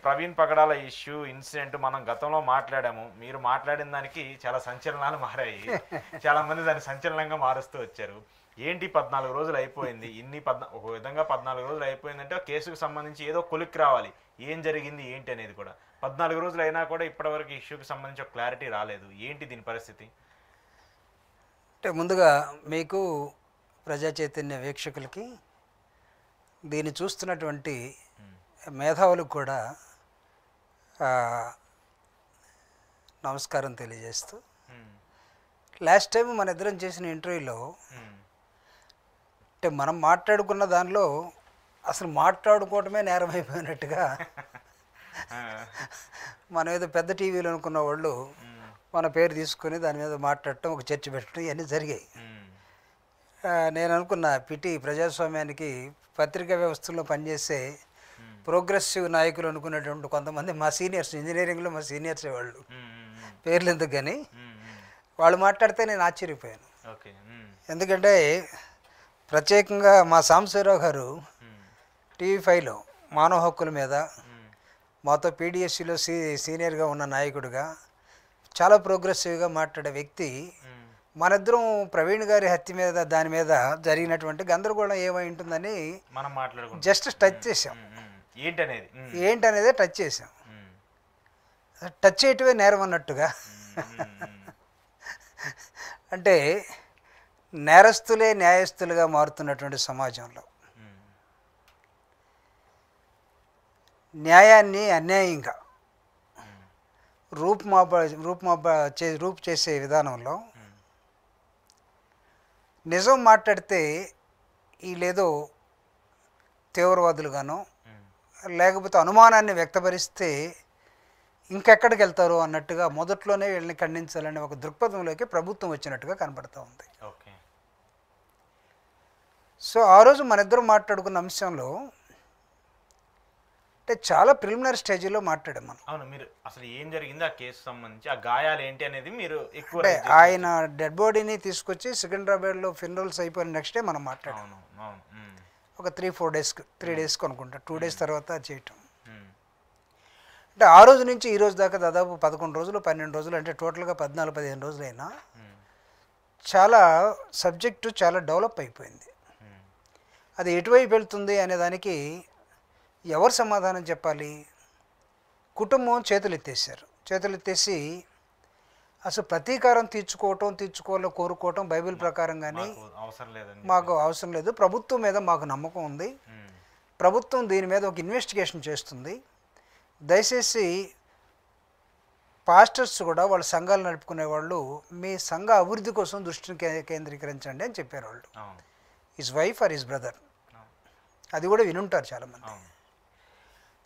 ప్రవీణ్ పగడాల issue incident మనం గతంలో మాట్లాడాము. మీరు మాట్లాడిన దానికి చాలా సంచలనాలు మారాయి. చాలా మంది దాన్ని సంచలనంగా మారుస్తూ వచ్చారు. ఏంటి 14 రోజులు అయిపోయింది, ఒక విధంగా 14 రోజులు అయిపోయిందంటే కేసుకు సంబంధించి ఏదో కొలిక్కి రావాలి, ఏం జరిగింది ఏంటి అనేది కూడా. 14 రోజులు అయినా కూడా ఇప్పటివరకు ఇష్యూకి సంబంధించి ఒక క్లారిటీ రాలేదు. ఏంటి దీని పరిస్థితి? అంటే ముందుగా మీకు ప్రజా చైతన్య వీక్షకులకి, దీన్ని చూస్తున్నటువంటి మేధావులకు కూడా నమస్కారం తెలియజేస్తూ, లాస్ట్ టైం మన ఇద్దరం చేసిన ఇంటర్వ్యూలో అంటే మనం మాట్లాడుకున్న దానిలో అసలు మాట్లాడుకోవటమే నేరం అయిపోయినట్టుగా మనం ఏదో పెద్ద టీవీలో అనుకున్న వాళ్ళు మన పేరు తీసుకొని దాని మీద మాట్లాడటం, ఒక చర్చ పెట్టడం ఇవన్నీ జరిగాయి. నేను అనుకున్న పిటి ప్రజాస్వామ్యానికి పత్రికా వ్యవస్థలో పనిచేసే ప్రోగ్రెసివ్ నాయకులు అనుకునేటువంటి కొంతమంది మా సీనియర్స్, ఇంజనీరింగ్లో మా సీనియర్స్ వాళ్ళు, పేర్లు ఎందుకు కానీ వాళ్ళు మాట్లాడితే నేను ఆశ్చర్యపోయాను. ఎందుకంటే ప్రత్యేకంగా మా సాంబశివరావు గారు టీవీ5లో మానవ హక్కుల మీద మాతో పీడిఎస్సిలో సీనియర్గా ఉన్న నాయకుడిగా చాలా ప్రోగ్రెసివ్గా మాట్లాడే వ్యక్తి, మనిద్దరం ప్రవీణ్ గారి హత్య మీద దాని మీద జరిగినటువంటి గందరగోళం ఏమై ఉంటుందని మనం మాట్లాడుకుంటాం, జస్ట్ టచ్ చేసాం. ఏంటనేదే టచ్ చేసాం. టచ్ చేయటమే నేరం అన్నట్టుగా. అంటే నేరస్తులే న్యాయస్తులుగా మారుతున్నటువంటి సమాజంలో న్యాయాన్ని అన్యాయంగా రూపు చేసే విధానంలో నిజం మాట్లాడితే వీళ్ళేదో తీవ్రవాదులుగానో లేకపోతే అనుమానాన్ని వ్యక్తపరిస్తే ఇంకెక్కడికి వెళ్తారు అన్నట్టుగా మొదట్లోనే వీళ్ళని ఖండించాలనే ఒక దృక్పథంలోకి ప్రభుత్వం వచ్చినట్టుగా కనబడుతూ ఉంది. సో ఆ రోజు మన ఇద్దరు మాట్లాడుకున్న అంశంలో అంటే చాలా ప్రిలిమినరీ స్టేజ్లో మాట్లాడాం మనం. అవును, మీరు అసలు ఏం జరిగింది, ఆ కేసు సంబంధించి ఆ గాయాలు ఏంటి అనేది మీరు ఎక్కువ, అంటే ఆయన డెడ్ బాడీని తీసుకొచ్చి సికింద్రాబాద్లో ఫినరల్స్ అయిపోయిన నెక్స్ట్ డే మనం మాట్లాడాం. ఒక 3 డేస్కి అనుకుంటా, 2 డేస్ తర్వాత చేయటం. అంటే ఆ రోజు నుంచి ఈ రోజు దాకా దాదాపు 11 రోజులు 12 రోజులు, అంటే టోటల్గా 14-15 రోజులైనా చాలా సబ్జెక్టు చాలా డెవలప్ అయిపోయింది. అది ఎటువైపు వెళ్తుంది అనే దానికి ఎవరు సమాధానం చెప్పాలి? కుటుంబం చేతులెత్తేసి అసలు ప్రతీకారం తీర్చుకోవాలో కోరుకోవటం బైబిల్ ప్రకారం కానీ మాకు అవసరం లేదు, ప్రభుత్వం మీద మాకు నమ్మకం ఉంది, ప్రభుత్వం దీని మీద ఒక ఇన్వెస్టిగేషన్ చేస్తుంది, దయచేసి పాస్టర్స్ కూడా వాళ్ళ సంఘాలు నడుపుకునే వాళ్ళు మీ సంఘ అభివృద్ధి కోసం దృష్టిని కేంద్రీకరించండి అని చెప్పారు వాళ్ళు. His wife or his brother, అది కూడా వినుంటారు చాలామంది.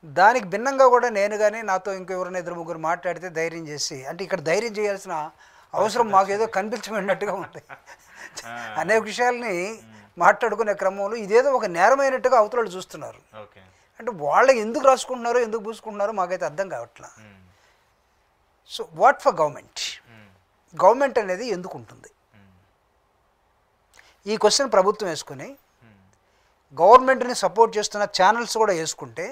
దానికి భిన్నంగా కూడా నేను కానీ నాతో ఇంకెవరైనా 2-3 మాట్లాడితే ధైర్యం చేసి, అంటే ఇక్కడ ధైర్యం చేయాల్సిన అవసరం మాకేదో కనిపించమన్నట్టుగా ఉంది. అనేక విషయాల్ని మాట్లాడుకునే క్రమంలో ఇదేదో ఒక నేరమైనట్టుగా అవతల చూస్తున్నారు. అంటే వాళ్ళకి ఎందుకు రాసుకుంటున్నారో ఎందుకు పూసుకుంటున్నారో మాకైతే అర్థం కావట్లా. సో వాట్ ఫర్ గవర్నమెంట్ అనేది ఎందుకు ఉంటుంది? ఈ క్వశ్చన్ ప్రభుత్వం వేసుకుని గవర్నమెంట్ని సపోర్ట్ చేస్తున్న ఛానల్స్ కూడా వేసుకుంటే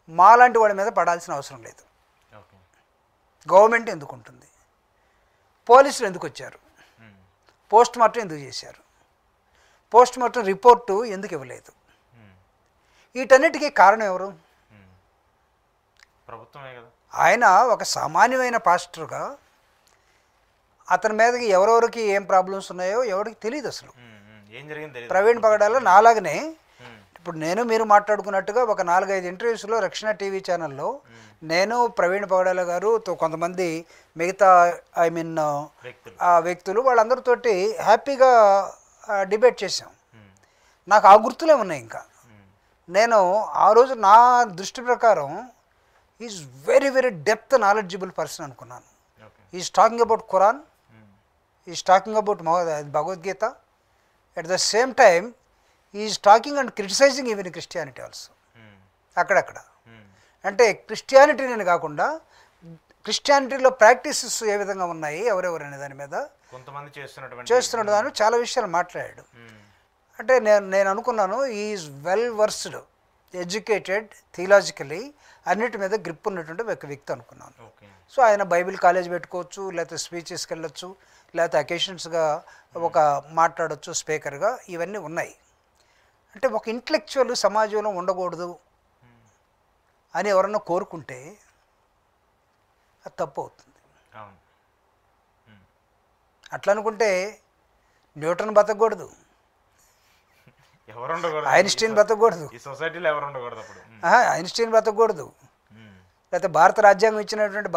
మాలాంటి వాళ్ళ మీద పడాల్సిన అవసరం లేదు. గవర్నమెంట్ ఎందుకు ఉంటుంది? పోలీసులు ఎందుకు వచ్చారు? పోస్ట్ మార్టం ఎందుకు చేశారు? పోస్ట్ మార్టం రిపోర్టు ఎందుకు ఇవ్వలేదు? వీటన్నిటికీ కారణం ఎవరు? ప్రభుత్వమే కదా. ఆయన ఒక సామాన్యమైన పాస్టర్గా అతని మీదకి ఎవరెవరికి ఏం ప్రాబ్లమ్స్ ఉన్నాయో ఎవరికి తెలియదు అసలు. ప్రవీణ్ పగడాల నాలాగనే ఇప్పుడు నేను మీరు మాట్లాడుకున్నట్టుగా ఒక 4-5 ఇంటర్వ్యూస్లో రక్షణ టీవీ ఛానల్లో నేను ప్రవీణ్ పగడాల గారు కొంతమంది మిగతా వ్యక్తులు వాళ్ళందరితోటి హ్యాపీగా డిబేట్ చేశాం. నాకు ఆ గుర్తులే ఉన్నాయి. ఇంకా నేను ఆ రోజు నా దృష్టి ప్రకారం is very very depth knowledgeable person అనుకున్నాను. Is talking about Quran, is talking about Bhagavad Gita, at the same time is talking and criticising even Christianity also. అక్కడక్కడ అంటే క్రిస్టియానిటీని కాకుండా క్రిస్టియానిటీలో ప్రాక్టీసెస్ ఏ విధంగా ఉన్నాయి, ఎవరెవరు అనే దాని మీద కొంతమంది చేస్తున్న దాని చాలా విషయాలు మాట్లాడాడు. అంటే నేను అనుకున్నాను ఈజ్ వెల్ వర్స్డ్ ఎడ్యుకేటెడ్, థియలాజికలీ అన్నిటి మీద గ్రిప్ ఉన్నటువంటి ఒక వ్యక్తి అనుకున్నాను. ఓకే. సో ఆయన బైబిల్ కాలేజ్ పెట్టుకోవచ్చు, లేకపోతే స్పీచెస్కి వెళ్ళొచ్చు, లేకపోతే అకేషన్స్గా ఒక మాట్లాడవచ్చు స్పీకర్గా, ఇవన్నీ ఉన్నాయి. అంటే ఒక ఇంటలెక్చువల్ సమాజంలో ఉండకూడదు అని ఎవరన్నా కోరుకుంటే అది తప్పు అవుతుంది. అవును. అట్లా అనుకుంటే న్యూటన్ బతకూడదు, ఎవరు ఉండకూడదు, ఐన్స్టీన్ బతకూడదు, ఈ సొసైటీలో ఎవరు ఉండకూడదు అప్పుడు. ఐన్స్టీన్ బతకూడదు, లేకపోతే భారత రాజ్యాంగం ఇచ్చినటువంటి